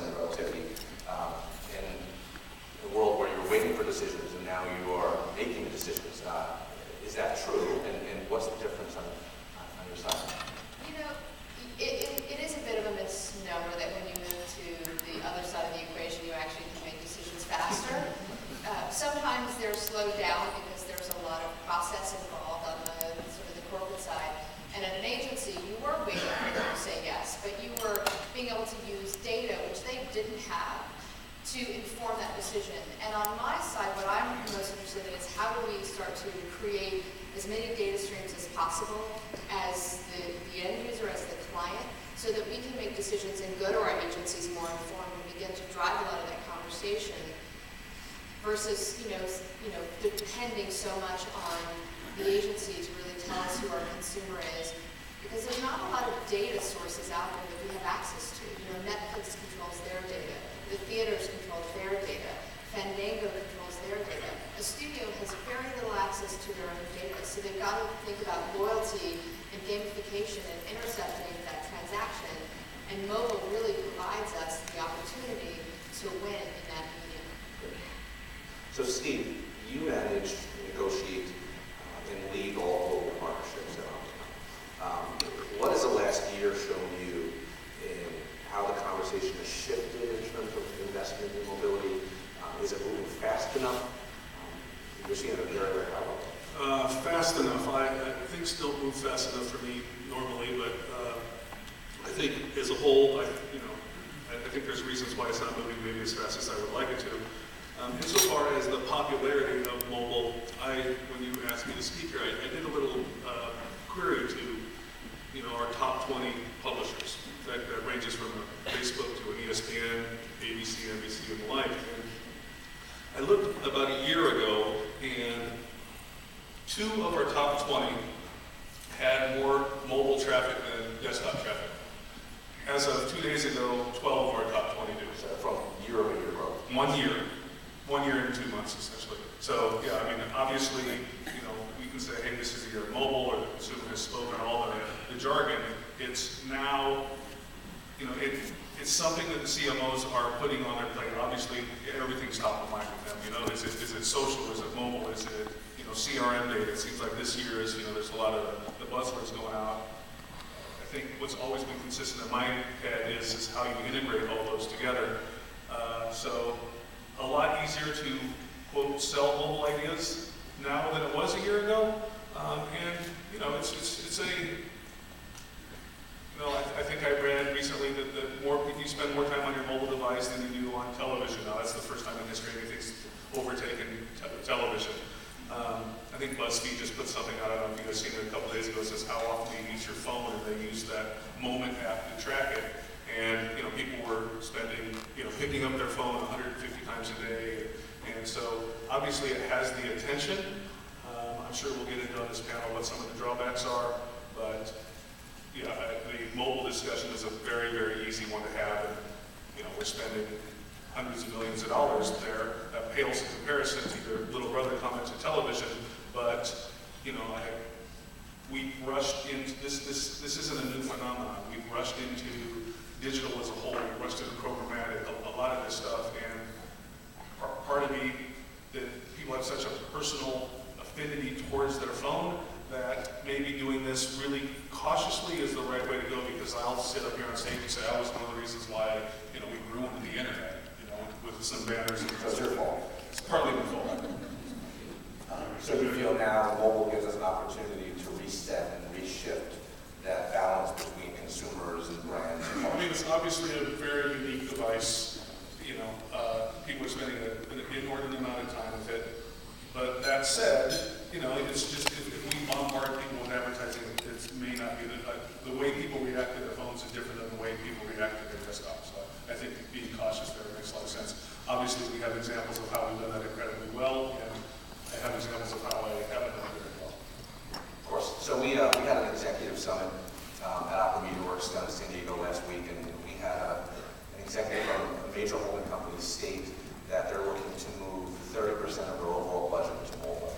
and Relativity, in a world where you're waiting for decisions and now you are making the decisions. Is that true? And what's the difference on your side? You know, it is a bit of a misnomer that when you move to the other side of the equation, you actually can make decisions faster. Sometimes they're slowed down because there's a lot of process involved on the sort of the corporate side. And at an agency, you were waiting for them to say yes, but you were being able to use data, which they didn't have, to inform that decision. And on my side, what I'm most interested in is how do we start to create as many data streams as possible as the end user, as the client, so that we can make decisions and go to our agencies more informed and begin to drive a lot of that conversation versus, depending so much on the agency to really tell us who our consumer is. Because there's not a lot of data sources out there that we have access to. Netflix controls their data. The theaters control their data. Fandango controls their data. A studio has very little access to their own data, so they've got to think about loyalty and gamification and intercepting that transaction. And mobile really provides us the opportunity to win in that medium. So Steve, you manage, negotiate, and lead all global partnerships at Omnicom. What has the last year shown you in how the conversation has shifted in terms of investment in mobility? Is it moving fast enough? You're seeing it very, very high level. Fast enough. I think still move fast enough for me normally, but I think as a whole, I think there's reasons why it's not moving maybe as fast as I would like it to. Insofar as the popularity of mobile, when you asked me to speak here, I did a little query to our top 20 publishers. In fact, that ranges from Facebook to an ESPN, ABC, NBC, and the like. And I looked about a year ago, and 2 of our top 20 had more mobile traffic than desktop traffic. As of 2 days ago, 12 of our top 20 do. So from year-over-year growth? 1 year. 1 year and 2 months, essentially. So, yeah, obviously, we can say, hey, this is either mobile or the consumer has spoken all of the jargon. It's now, it's something that the CMOs are putting on their plate. Obviously, everything's top of mind with them. Is it social? Is it mobile? Is it, CRM data? It seems like this year is, there's a lot of the buzzwords going out. I think what's always been consistent in my head is how you integrate all those together. So a lot easier to, quote, sell mobile ideas now than it was a year ago. I think I read recently that you spend more time on your mobile device than you do on television. Now, that's the first time in history anything's overtaken television. I think BuzzFeed just put something out, I don't know if you guys seen it a couple days ago, it says how often you use your phone, and they use that Moment app to track it. And people were spending, picking up their phone 150 times a day. And so obviously it has the attention. I'm sure we'll get into on this panel what some of the drawbacks are, but the mobile discussion is a very, very easy one to have. And we're spending hundreds of millions of dollars there. That pales in comparison to your little brother coming to television, but we rushed into this isn't a new phenomenon. We've rushed into digital as a whole, we rushed into programmatic, a lot of this stuff, and part of me that people have such a personal affinity towards their phone that maybe doing this really cautiously is the right way to go, because I'll sit up here on stage and say I was one of the reasons why we grew into the internet, with some banners. That's your fault. It's partly my fault. So you feel now mobile gives us an opportunity to reset and reshift that balance between consumers and brands? It's obviously a very unique device. People are spending an inordinate amount of time with it. But that said, it's just if we bombard people with advertising, it may not be the way people react to their phones is different than the way people react to their desktops. So I think being cautious there makes a lot of sense. Obviously, we have examples of how we've done that incredibly well, and I have examples of how I haven't done it very well. Of course. So we had an executive summit at Mediaworks down in San Diego last week, and we had an executive from a major holding company state that they're looking to move 30% of their overall budget to mobile.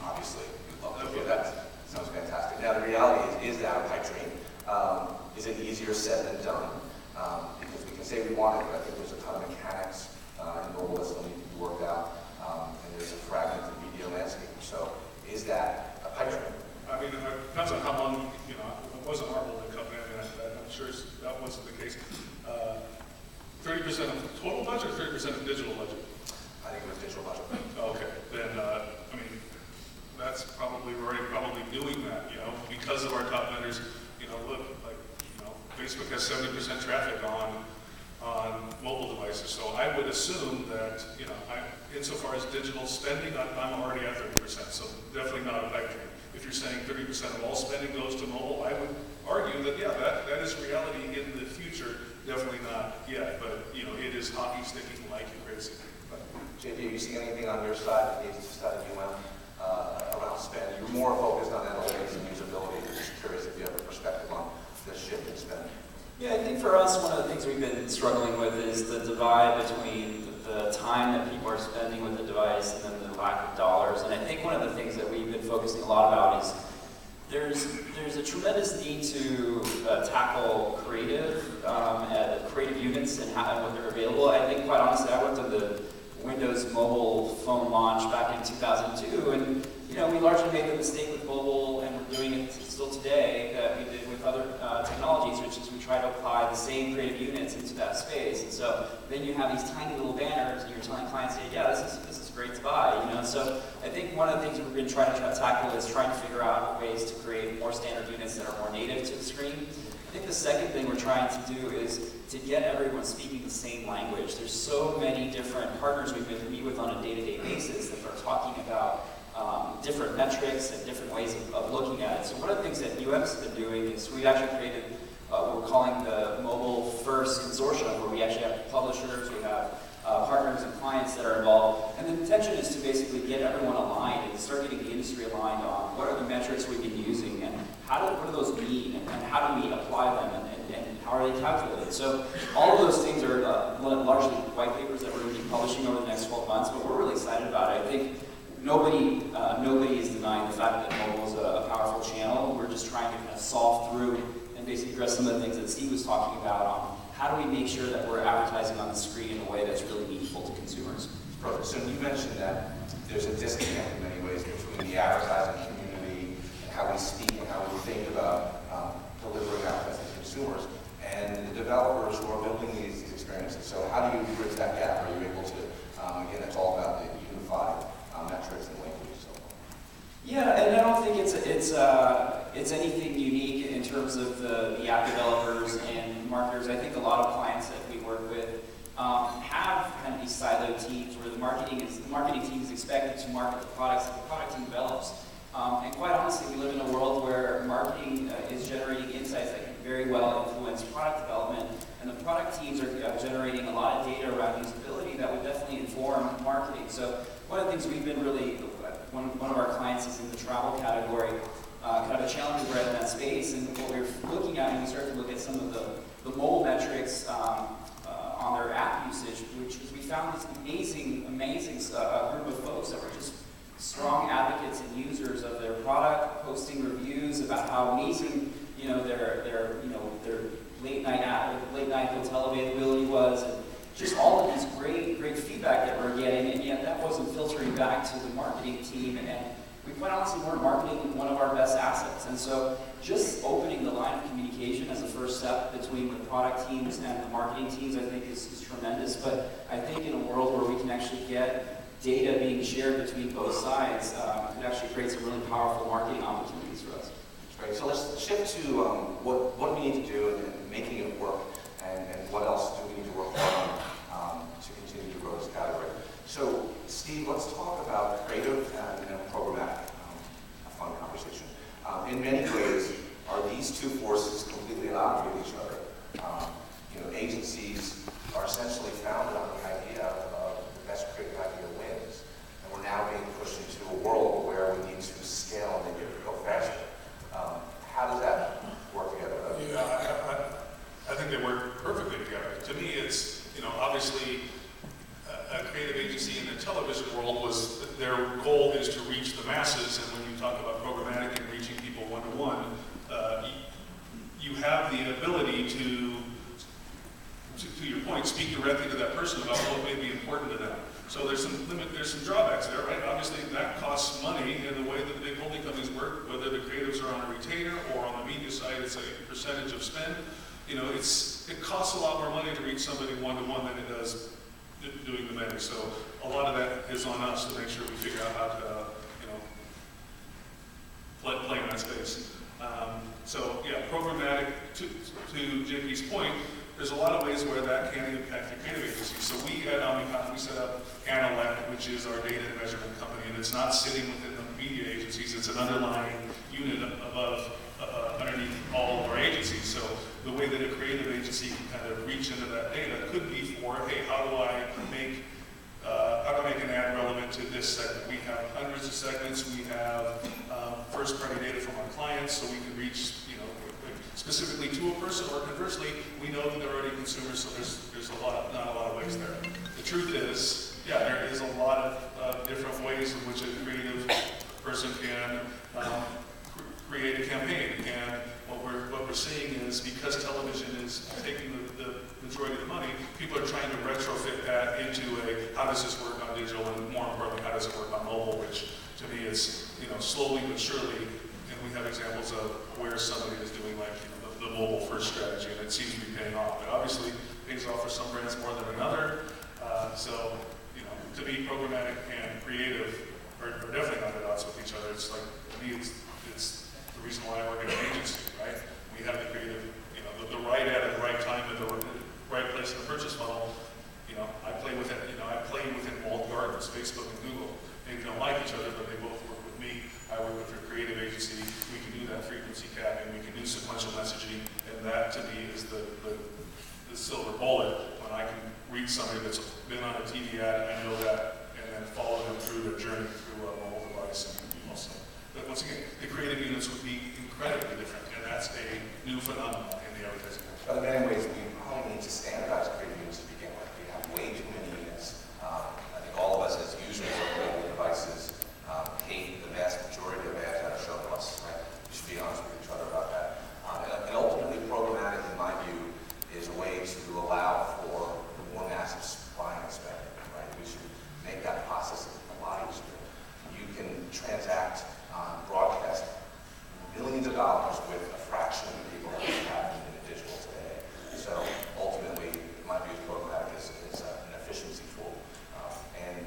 Obviously, we'd love to hear that. Sounds fantastic. Now, the reality is that a pipe dream? Is it easier said than done? because we can say we want it, but I think there's a ton of mechanics in mobile that still need to be worked out, and there's a fragmented media landscape. So is that a pipe dream? I mean, it depends on how long, you know, it wasn't our Holden company, I mean, I'm sure that wasn't the case. 30% of total budget or 30% of digital budget? I think it was digital budget. Okay, then, I mean, that's probably, we're already probably doing that, you know, because of our top vendors, you know, look, like, you know, Facebook has 70% traffic on mobile devices, so I would assume that, you know, insofar as digital spending, I'm already at 30%, so definitely not a pipe dream. If you're saying 30% of all spending goes to mobile, I would argue that, yeah, that is reality in the future, definitely not yet, but, you know, it is hockey sticking like crazy. JP, are you seeing anything on your side, the agency side of around spend? You're more focused on analytics and usability. I'm just curious if you have a perspective on the shift in spend. Yeah, I think for us, one of the things we've been struggling with is the divide between the time that people are spending with the device and then the lack of dollars. And I think one of the things that we've been focusing a lot about is there's a tremendous need to tackle creative units and what they're available. I think, quite honestly, I worked on the Windows mobile phone launch back in 2002, and you know, we largely made the mistake with mobile, and we're doing it still today, that we did with other technologies, which is we try to apply the same creative units into that space. And so then you have these tiny little banners, and you're telling clients, hey, yeah, this is great to buy, you know. So I think one of the things we're going to try to tackle is trying to figure out ways to create more standard units that are more native to the screen. I think the second thing we're trying to do is to get everyone speaking the same language. There's so many different partners we meet with on a day-to-day basis that are talking about different metrics and different ways of looking at it. So one of the things that UM's has been doing is we've actually created what we're calling the Mobile First Consortium, where we actually have publishers, we have partners and clients that are involved. And the intention is to basically get everyone aligned and start getting the industry aligned on what are the metrics we've been using and what do those mean and how do we apply them and how are they calculated. So all of those things are largely white papers that we're going to be publishing over the next 12 months, but we're really excited about it. I think nobody is denying the fact that mobile is a powerful channel. We're just trying to kind of solve through and basically address some of the things that Steve was talking about on how do we make sure that we're advertising on the screen in a way that's really meaningful to consumers. Perfect. So you mentioned that there's a disconnect in many ways between the advertising community and how we speak and how we think about delivering advertising to consumers and the developers who are building these experiences. So how do you bridge that gap? Are you able to, again, it's all about the unified metrics and language. So. Yeah, and I don't think it's anything unique in terms of the app developers and marketers. I think a lot of clients that we work with have kind of these siloed teams where the marketing team is expected to market the products that the product team develops. And quite honestly, we live in a world where marketing is generating insights that can very well influence product development, and the product teams are generating a lot of data around usability that would definitely inform marketing. So one of the things we've been really, one of our clients is in the travel category, kind of a challenge we're in that space, and what we're looking at, and we start to look at some of the mobile metrics on their app usage, which is we found this amazing group of folks that were just strong advocates and users of their product, posting reviews about how amazing, you know, their late night hotel availability was, and just all of this great feedback that we're getting, and yet that wasn't filtering back to the marketing team, and we quite honestly weren't marketing one of our best assets. And so just opening the line of communication as a first step between the product teams and the marketing teams, I think is tremendous. But I think in a world where we can actually get data being shared between both sides, it actually creates some really powerful marketing opportunities for us. Great. So let's shift to what do we need to do in making it work, and what else do we need to work on to continue to grow this category. So Steve, let's talk about creative and programmatic, a fun conversation. In many ways, are these two forces completely at odds with each other? Agencies are essentially founded on the idea of the best creative idea wins, and we're now being pushed into a world where we need to scale and make it go faster. How does that work together? Yeah, I think they work perfectly together. To me, it's, obviously a creative agency in the television world their goal is to reach the masses, and when you talk about programmatic and reaching people one-to-one, you have the ability to point, speak directly to that person about what may be important to them. So there's some drawbacks there, right? Obviously, that costs money in the way that the big holding companies work, whether the creatives are on a retainer or on the media side, it's a percentage of spend. You know, it costs a lot more money to reach somebody one-to-one than it does doing the many. So a lot of that is on us to make sure we figure out how to, play in that space. So yeah, programmatic, to JP's point, there's a lot of ways where that can impact your creative agency. So we at Omnicom, we set up Analytic, which is our data and measurement company, and it's not sitting within the media agencies, it's an underlying unit above, underneath all of our agencies. So the way that a creative agency can kind of reach into that data could be for, hey, how do I make an ad relevant to this segment? We have hundreds of segments. We have first-party data from our clients, so we can reach, specifically to a person, or conversely, we know that they're already consumers, so there's not a lot of ways there. The truth is, yeah, there is a lot of different ways in which a creative person can create a campaign. And what we're seeing is, because television is taking the majority of the money, people are trying to retrofit that into how does this work on digital, and more importantly, how does it work on mobile, which to me is, slowly but surely, and we have examples of where somebody is doing the mobile first strategy, and it seems to be paying off. But obviously, it pays off for some brands more than another. So, to be programmatic and creative are definitely not at odds with each other. It's like, to me, it's the reason why I work at an agency, right? We have the creative, the right ad at the right time at the right place in the purchase funnel. I play within walled gardens, Facebook and Google. They don't like each other, but they both work with me. I work with your creative agency. We can do that frequency capping. We can do sequential messaging, and that to me is the silver bullet when I can reach somebody that's been on a TV ad, and I know that, and then follow them through their journey through a mobile device. But once again, the creative units would be incredibly different, and that's a new phenomenon in the advertising world. But in many ways, we probably need to standardize creative units to begin with. We have way too many units. I think all of us as users of mobile devices hate the vast majority of ads that are shown to us. Right? We should be honest with each other about that. And ultimately, programmatic, in my view, is a way to allow for more massive buying and spending. Right? We should make that process a lot easier. You can transact broadcast millions of dollars with a fraction of the people that we have in the digital today. So ultimately, my view is programmatic is an efficiency tool, and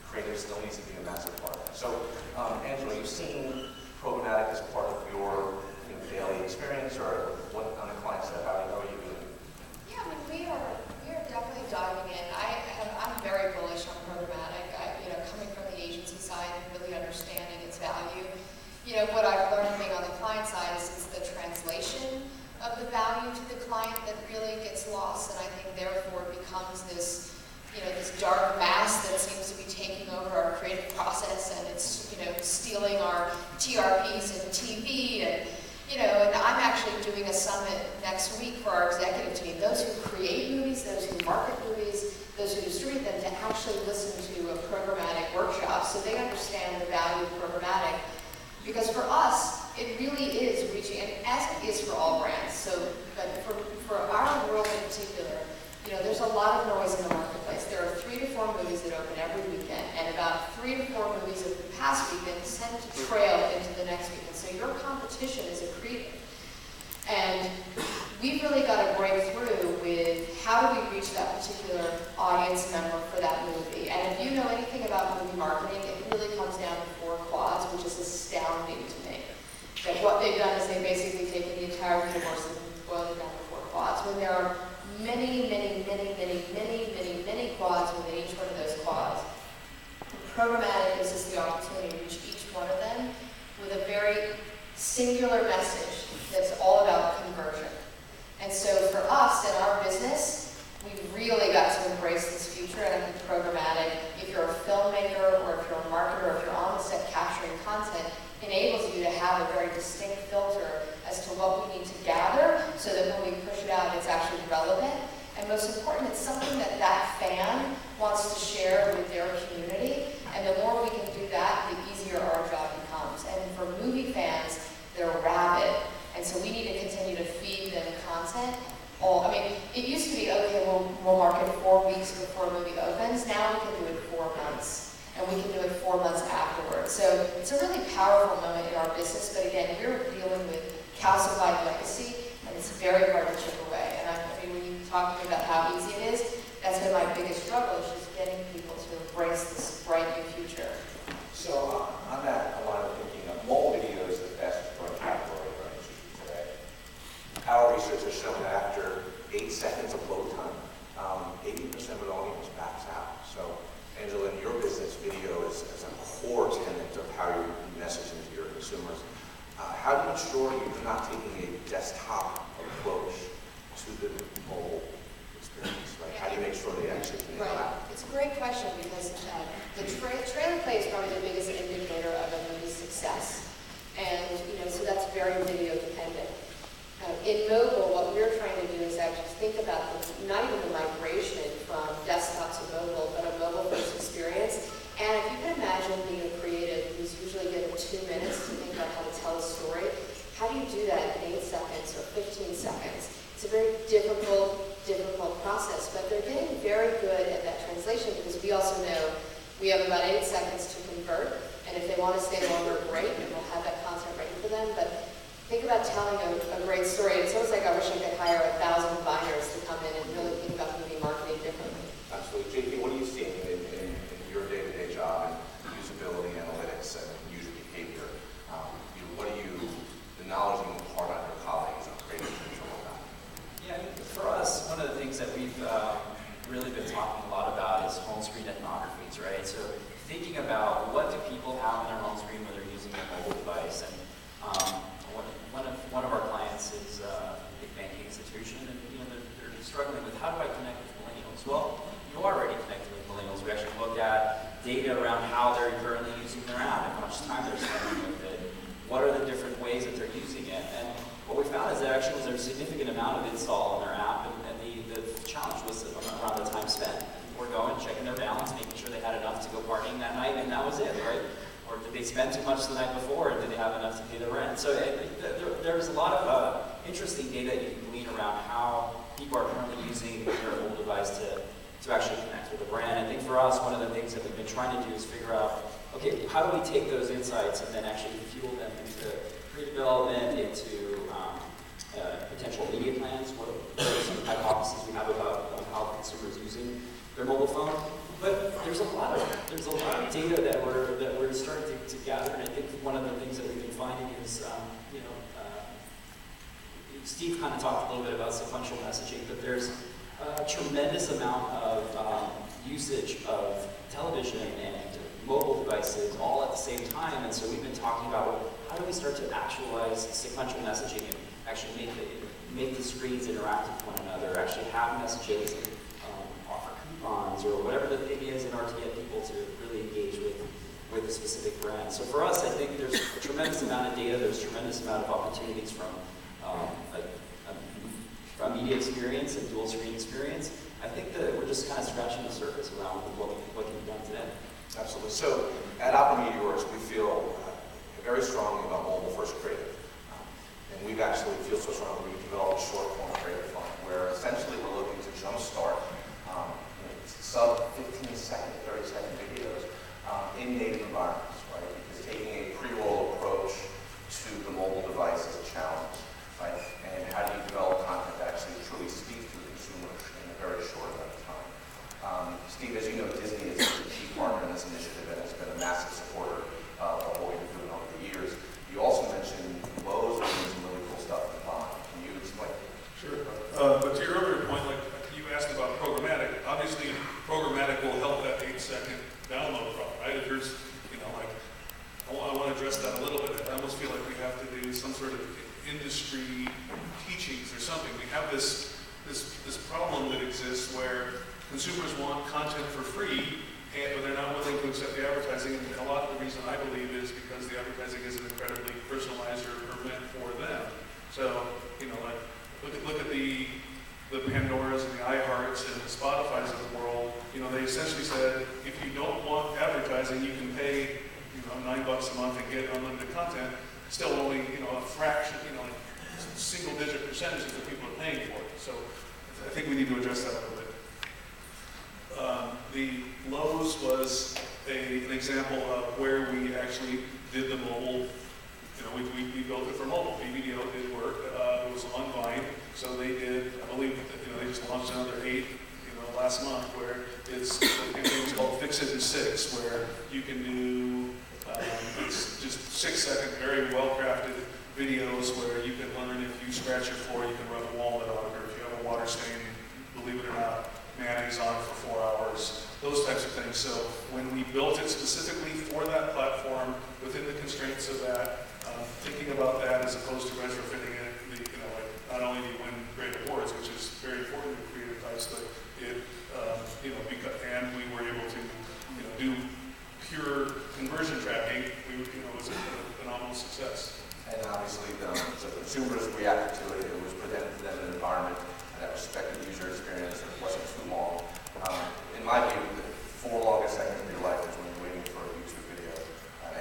creative still needs to be a massive part of it. So, Angela, you've seen programmatic as part of your daily experience, or what on the client side? How are you doing? Yeah, I mean, we are definitely diving in. I'm very bullish on programmatic. Coming from the agency side and really understanding its value. What I've learned being on the client side is it's the translation of the value to the client that really gets lost, and I think therefore it becomes this, this dark mass that seems to be taking over our creative process, and it's, stealing our TRPs and TV, and I'm actually doing a summit next week for our executive team, those who create movies, those who market movies, those who distribute them, to actually listen to a programmatic workshop so they understand the value of programmatic. Because for us, it really is reaching, and as it is for all brands, but for our world in particular, there's a lot of noise in the marketplace. There are 3 to 4 movies that open every weekend, and about 3 to 4 movies of the past weekend tend to trail into the next weekend. So your competition is a creative. And we've really got to break through with how do we reach that particular audience member for that movie. And if you know anything about movie marketing, it really comes down to 4 quads, which is astounding to me. That what they've done is they've basically taken the entire universe and boiled it down to 4 quads, when there are many quads within each one of those quads. Programmatic gives us the opportunity to reach each one of them with a very singular message that's all about conversion. And so for us in our business, we've really got to embrace this future, and I think programmatic, if you're a filmmaker or if you're a marketer or if you're on the set capturing content, enables you to have a very distinct filter as to what we need to gather so that when we push it out, it's actually relevant. And most important, it's something that that fan wants to share with their community. And the more we can do that, the easier our job becomes. And for movie fans, they're rabid. And so we need to continue to feed them content. it used to be, okay, we'll market 4 weeks before a movie opens. Now we can do it 4 months, and we can do it 4 months afterwards. So it's a really powerful moment in our business, but again, we're dealing with calcified legacy, and it's very hard to chip away. And I mean, when you talk to me about how easy it is, that's been my biggest struggle, is just getting people to embrace this bright new future. So on that line of thinking, mobile video is the fastest growing category running today. Our research has shown that after 8 seconds of load time, 80% of an audience backs out. So, Angela, in your business, video is a core tenet of how you're messaging to your consumers. How do you ensure you're not taking a desktop approach to the mobile experience? Like, how do you make sure they actually can interact? Right. It's a great question, because the trailer play is probably the biggest indicator of a movie's success. And, so that's very video dependent. In mobile, what we're trying to do is actually think about not even the migration from desktop to mobile, but a mobile-first experience. And if you can imagine being a creative who's usually given 2 minutes to think about how to tell a story, how do you do that in 8 seconds or 15 seconds? It's a very difficult process, but they're getting very good at that translation, because we also know we have about 8 seconds to convert, and if they want to stay longer, great, and we'll have that content ready for them. But think about telling a great story. It's almost like I wish I could hire 1,000 designers to come in and really think about movie marketing differently. Absolutely. JP, what are you seeing in your day-to-day job and usability, analytics, and user behavior? What are you, the knowledge you impart on your colleagues on creating control of that? Yeah, for us, one of the things that we've really been talking a lot about is home screen ethnographies, right? So thinking about what do people have on their home screen when they're using a mobile device. And one of our clients is a big banking institution, and they're struggling with, how do I connect with millennials? Well, you are already connected with millennials. We actually look at data around how they're currently using their app, and how much time they're spending with it. What are the different ways that they're using it? And what we found is there actually was a significant amount of install on their app, and the challenge was around the time spent. People were going, checking their balance, making sure they had enough to go partying that night, and that was it, right? Or did they spend too much the night before, or did they have enough to pay the rent? So there's a lot of interesting data you can glean around how people are currently using their mobile device to actually connect with the brand. I think for us, one of the things that we've been trying to do is figure out, okay, how do we take those insights and then actually fuel them into pre-development, into potential media plans? What are some hypotheses we have about how consumers using their mobile phone? But there's a lot of data that we're starting to gather, and I think one of the things that we've been finding is, Steve kind of talked a little bit about sequential messaging, but there's a tremendous amount of usage of television and mobile devices all at the same time, and so we've been talking about how do we start to actualize sequential messaging and actually make the screens interact with one another, actually have messages, and offer coupons or whatever the thing is in order to get people to really engage with a specific brand. So for us, I think there's a tremendous amount of data, there's a tremendous amount of opportunities from a media experience and dual screen experience. I think that we're just kind of scratching the surface around what can be done today. Absolutely. So at Opera Mediaworks, we feel very strongly about mobile first creative. And we've actually feel so strongly we've developed a short form creative fund where essentially we're looking to jumpstart sub 15-second, 30-second videos in native environments, right? Because taking a pre-roll approach to the mobile device is a challenge, right? And how do you develop content that actually truly speaks to the consumer in a very short amount of time? Steve, as you know, Disney is a key partner in this initiative and has been a massive supporter of what we've been doing over the years. You also mentioned Lowe's doing some really cool stuff in Bond. Can you explain? Sure. But to your earlier point, like you asked about programmatic, obviously programmatic will help that 8-second download problem, right? If there's, I want to address that a little bit. I almost feel like we have to do some sort of industry teachings or something. We have this problem that exists where consumers want content for free, but they're not willing to accept the advertising. And a lot of the reason I believe is because the advertising isn't incredibly personalized or meant for them. So, look at the Pandoras and the iHearts and the Spotifys of the world. They essentially said, if you don't want advertising, you can pay, $9 a month and get unlimited content. Still only, a fraction, single-digit percentages of people are paying for it. So I think we need to address that a little bit. The Lowe's was an example of where we actually did the mobile. We built it for mobile. BBDO did work. It was on Vine, so they did. I believe they just launched another 8. Last month, where it's called Fix It in 6, where you can do it's just 6-second, very well-crafted videos where you can learn if you scratch your floor, you can rub a walnut on it, or if you have a water stain, believe it or not, mayonnaise on it for 4 hours, those types of things. So when we built it specifically for that platform, within the constraints of that, thinking about that as opposed to retrofitting it, not only do you win great awards, which is very important in creative types, but it, and we were able to, do pure conversion tracking. It was a phenomenal success. And obviously, the consumers reacted to it. It was presented to them in an environment that respected user experience. It wasn't too long. In my view, the 4 longest seconds of your life is when you're waiting for a YouTube video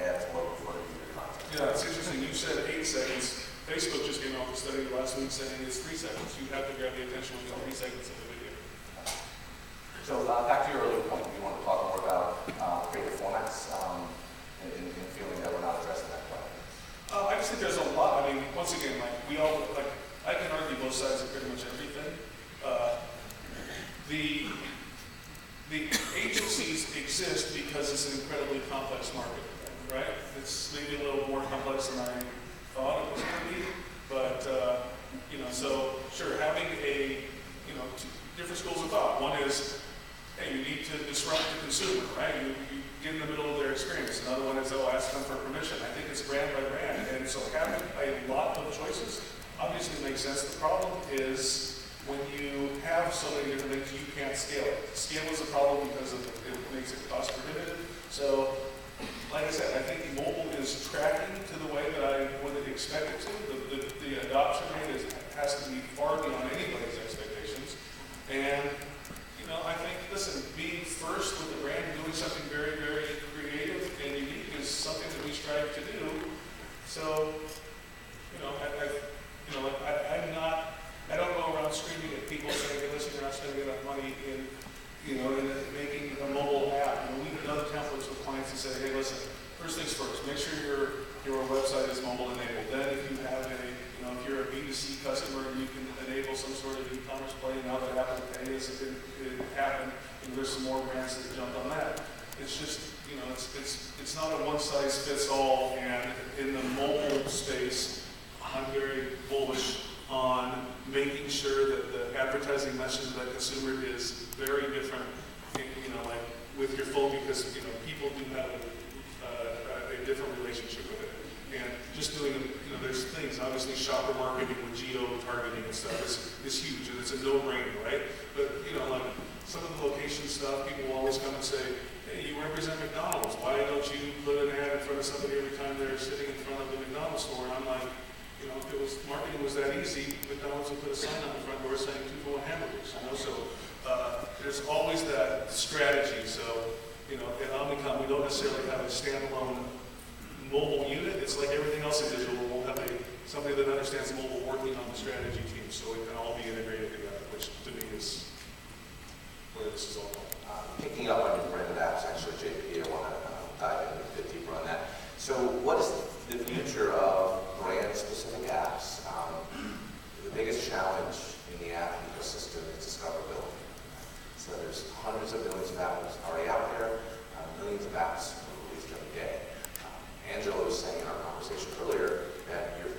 ad to load before you do content. Yeah, it's interesting. You said 8 seconds. Facebook just came out with a study last week saying it's 3 seconds. You have to grab the attention within 3 seconds of the video. So back to your earlier point, we want to talk more about creative formats and feeling that we're not addressing that problem. I just think there's a lot. I mean, once again, I can argue both sides of pretty much everything. The agencies exist because it's an incredibly complex market, right? It's maybe a little more complex than I thought it was going to be, but so sure, having two different schools of thought. One is, hey, you need to disrupt the consumer, right? You get in the middle of their experience. Another one is, ask them for permission. I think it's brand by brand, and so having a lot of choices obviously makes sense. The problem is when you have so many different things, you can't scale it. Scale is a problem because it makes it cost prohibitive. So, like I said, I think mobile is tracking to the way that I would expect it to. The adoption rate has to be far beyond anybody's expectations. And, I think, listen, being first with the brand, doing something very, very creative and unique is something that we strive to do. So, I don't go around screaming at people saying, hey, listen, you're not spending enough money in making a mobile app. We've done templates with clients and say, hey, listen, first things first, make sure your website is mobile enabled. Then if you have if you're a B2C customer, you can enable some sort of e-commerce play. Now that Apple Pay is it happened, there's some more brands that have jumped on that. It's just, it's not a one-size-fits-all, and in the mobile space, I'm very bullish on making sure that the advertising message to that consumer is very different, with your phone, because people do have a different relationship with it. And just doing, there's things, obviously shopper marketing with geo-targeting and stuff is huge, and it's a no-brainer, right? But, some of the location stuff, people will always come and say, hey, you represent McDonald's. Why don't you put an ad in front of somebody every time they're sitting in front of the McDonald's store? And I'm like, if marketing was that easy, McDonald's would put a sign on the front door saying 2 for $1 hamburgers, So there's always that strategy. So, at Omnicom, we don't necessarily have a standalone mobile unit. It's like everything else in digital. We'll have somebody that understands mobile working on the strategy team, so it can all be integrated together, which to me is where this is all about. Picking up on your branded apps, actually, JP, I want to dive in a bit deeper on that. So what is the future of brand-specific apps? The biggest challenge in the app ecosystem is discoverability. So there's hundreds of millions of apps already out there, millions of apps released every day. Angela was saying in our conversation earlier that your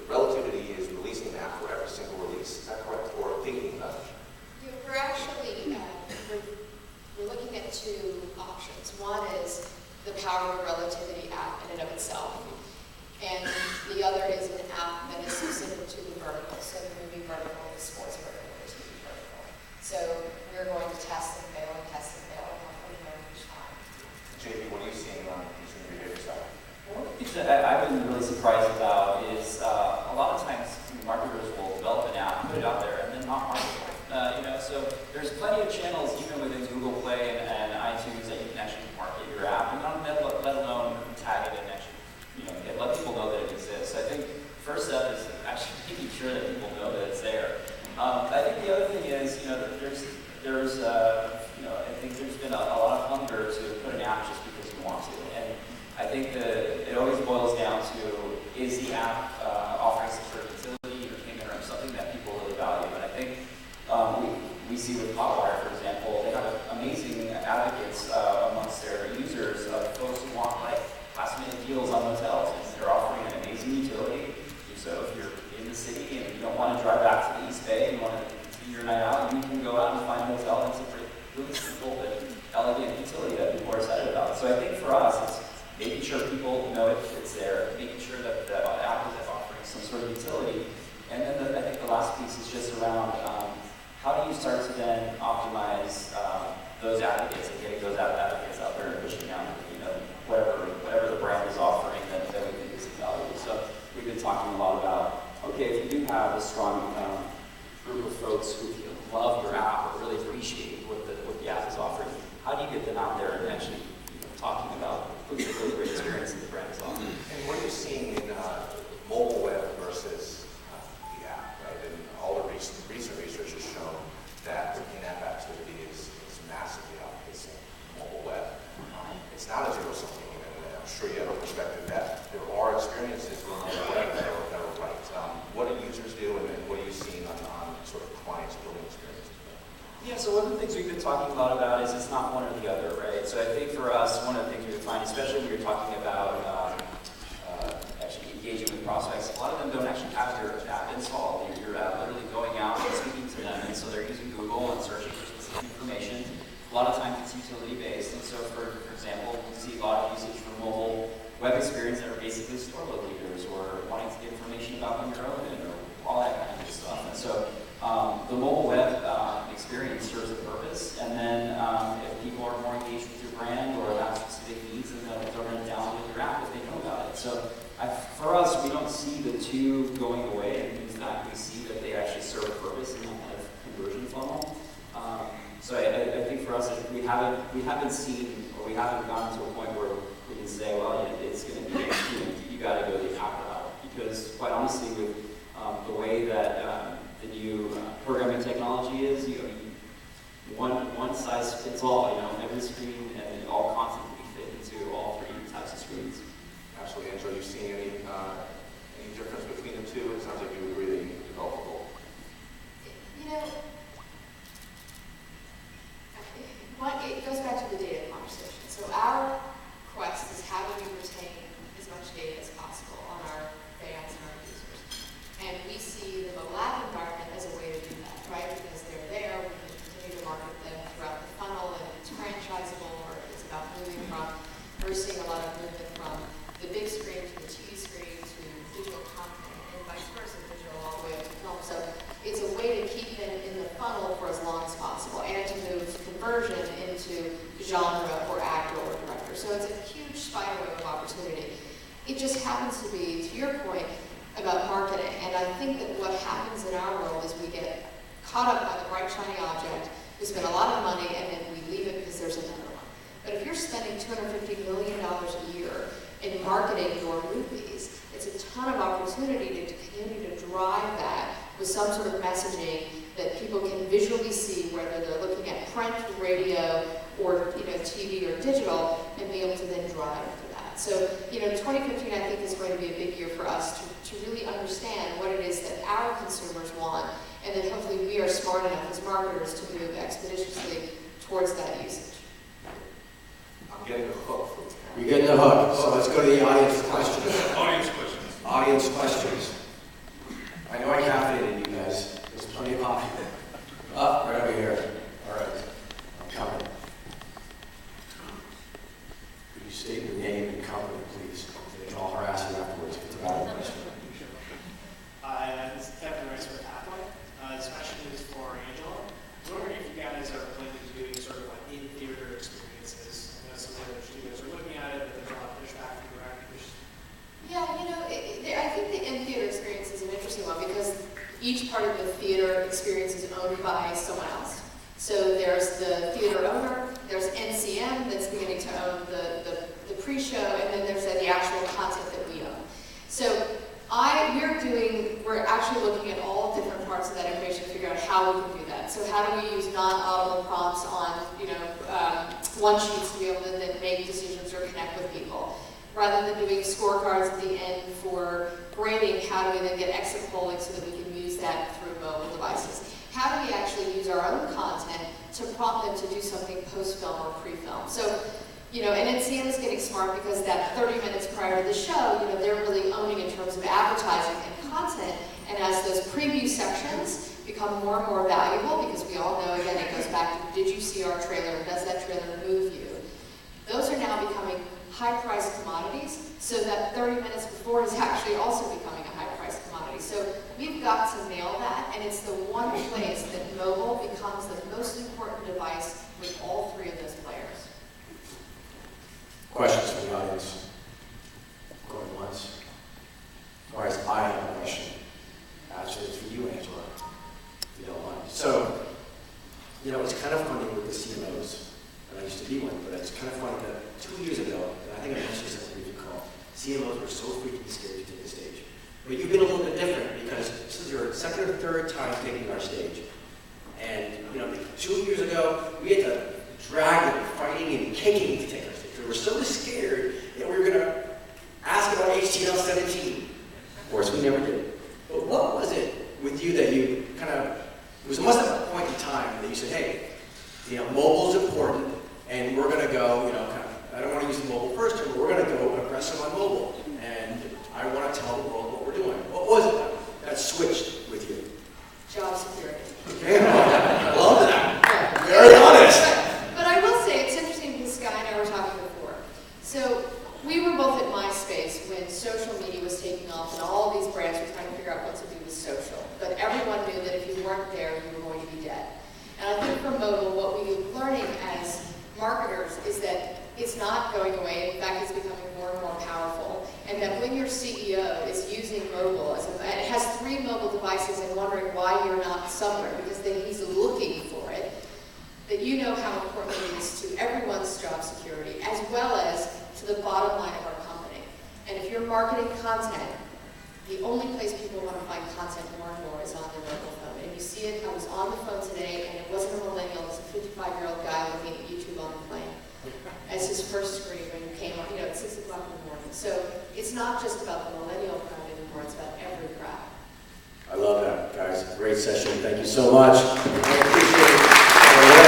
Relativity is releasing an app for every single release. Is that correct? Or thinking about it? Yeah, we're actually we're looking at 2 options. One is the Power of Relativity app in and of itself, and the other is an app that is specific to the vertical, so the movie vertical, the sports vertical, the TV vertical. So we're going to test and fail, and hopefully learn each time. JP, what are you seeing on consumer behavior side? One of the things that I've been really surprised about is a lot of times marketers will develop an app, put it out there, and then not market it. So there's plenty of channels, even within Google Play and iTunes, that you can actually market your app, and not let alone tag it and actually, let people know that it exists. I think first step is actually making sure that people know that it's there. I think the other thing see with Hotwire, for example, they have amazing advocates amongst their users of folks who want like last-minute deals on hotels, and they're offering an amazing utility. So if you're in the city and you don't want to drive back to the East Bay and you want to continue your night out, you can go out and find a hotel. It's a really simple but elegant utility that people are excited about. So I think for us, it's making sure people know it's there, making sure that the app is offering some sort of utility. And then I think the last piece is just around how do you start to then optimize those advocates and getting those advocates out there and pushing out, whatever the brand is offering that we think is valuable. So we've been talking a lot about, okay, if you do have a strong group of folks who love your app or really appreciate what the app is offering, how do you get them out there and actually talking about the really great experience that the brand is offering? And what are you seeing in mobile web versus the app, right? And all the recent research has shown that in-app activity is massively outpacing mobile web. It's not a zero-sum game, and I'm sure you have a perspective that there are experiences on the web that are right. What do users do, and then what are you seeing on sort of clients building experiences? Yeah, so one of the things we've been talking a lot about is it's not one or the other, right? So I think for us, one of the things we find, especially when you're talking about actually engaging with prospects, a lot of them don't actually have your app installed. You're literally going out and speaking to them, and so they're using Google and searching for specific information. A lot of times it's utility-based, and so for example, we see a lot of usage for mobile web experience that are basically store logators or wanting to get information about when you're open or all that kind of good stuff. And so the mobile web experience serves a purpose, and then if people are more engaged with your brand or have specific needs, then they're going to download your app if they know about it. So for us, we don't see the two going away, and in fact, we see that they actually serve a purpose in that kind of conversion funnel. So I think for us, we haven't seen, or we haven't gotten to a point where we can say, well, it's going to be, you got to go the app route, because quite honestly, with the way that the new programming technology is, one size fits all. Every screen and all content can be fit into all three types of screens. Absolutely, Angela. Are you seeing any difference between the two? It sounds like you agree that you develop both. It goes back to the data conversation. So our quest is how do we retain as much data as possible on our fans and our users. And we see the mobile app environment as a way to do that, right? Because they're there, we can continue to market them throughout the funnel, and it's franchisable, or it's about moving from, we're seeing a lot of movement from the big screen to the TV screen to digital content, and vice versa, digital all the way up to film. So it's a way to keep them in the funnel for as long as possible, and to move conversion into genre or actor or director. So it's a huge spider web of opportunity. It just happens to be, to your point, about marketing. And I think that what happens in our world is we get caught up by the bright, shiny object, we spend a lot of money, and then we leave it because there's another one. But if you're spending $250 million a year in marketing your movies, it's a ton of opportunity to continue to drive that with some sort of messaging that people can visually see, whether they're looking at print, radio, or TV or digital, and be able to then drive for that. So 2015 I think is going to be a big year for us to really understand what it is that our consumers want, and then hopefully we are smart enough as marketers to move expeditiously towards that usage. I'm getting the hook from You're getting the hook, so let's go to the audience questions. Audience questions. Audience questions. I know I caffeinated you guys. There's plenty of coffee. Right over here. All right. I'm coming. Could you state your name and company, please? They can all harass you afterwards if it's a valid question. This is Kevin Rice with Katelman. This question is for Angela. I was wondering if you guys are planning to doing sort of like in-theater experiences. I know some of the other studios are looking at it, but there's a lot of pushback from directors. Yeah, I think the in-theater experience is an interesting one because each part of the theater experience is owned by someone else. So there's the theater owner, there's NCM that's beginning to own the pre-show, and then there's the actual content that we own. So we're actually looking at all different parts of that information to figure out how we can do that. So how do we use non-audible prompts on one sheets to be able to then make decisions or connect with people? Rather than doing scorecards at the end for grading, how do we then get exit polling so that we can use that through mobile devices? How do we actually use our own content to prompt them to do something post-film or pre-film. So, you know, and NCM is getting smart because that 30 minutes prior to the show, you know, they're really owning in terms of advertising and content. And as those preview sections become more and more valuable, because we all know, again, it goes back to, did you see our trailer? Does that trailer move you? Those are now becoming high-priced commodities, so that 30 minutes before is actually also becoming a high-priced commodity. So we've got to nail that, and it's the one place that mobile becomes the most important device with all three of those players. Questions from the audience? Going once. All right, I have a question. Actually, it's for you, Angela, if you don't mind. So, you know, it's kind of funny with the CMOs, and I used to be one, but it's kind of funny that 2 years ago, and I think I mentioned this in a briefing call, CMOs were so freaking scared to take the stage. But you've been a little bit different because this is your second or third time taking our stage. And, you know, 2 years ago, we had to drag them, fighting and kicking to take our stage. We were so scared that we were going to ask about HTML17. Of course, we never did. But what was it with you that you kind of, it was almost at a point in time that you said, hey, you know, mobile's important, and we're going to go, you know, kind of, I don't want to use the mobile first term, but we're going to go aggressive on mobile. And I want to tell the world what we're doing. What was it that switched with you? Job security. Okay, I love that. Very honest. But I will say, it's interesting because Sky and I were talking before. So we were both at MySpace when social media was taking off and all these brands were trying to figure out what to do with social. But everyone knew that if you weren't there, you were going to be dead. And I think for mobile, what we're learning as marketers is that it's not going away. In fact, it's becoming more and more powerful. And that when your CEO is using mobile, and it has 3 mobile devices and wondering why you're not somewhere because then he's looking for it, that you know how important it is to everyone's job security as well as to the bottom line of our company. And if you're marketing content, the only place people want to find content more and more is on their mobile phone. And you see it, I was on the phone today, and it wasn't a millennial, it was a 55-year-old guy looking at YouTube on the plane as his first screen when he came on, you know, at 6 o'clock in the morning. So it's not just about the millennial crowd anymore, it's about every crowd. I love that, guys. Great session. Thank you so much. I appreciate it.